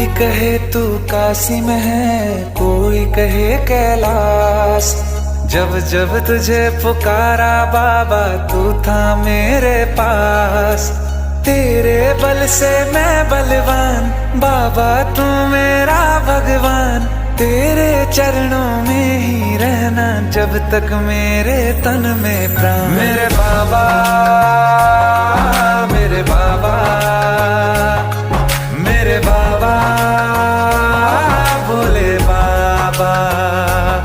कोई कहे तू काशी में है, कोई कहे कैलाश। जब जब तुझे पुकारा बाबा तू था मेरे पास। तेरे बल से मैं बलवान, बाबा तू मेरा भगवान। तेरे चरणों में ही रहना जब तक मेरे तन में प्राण। मेरे बाबा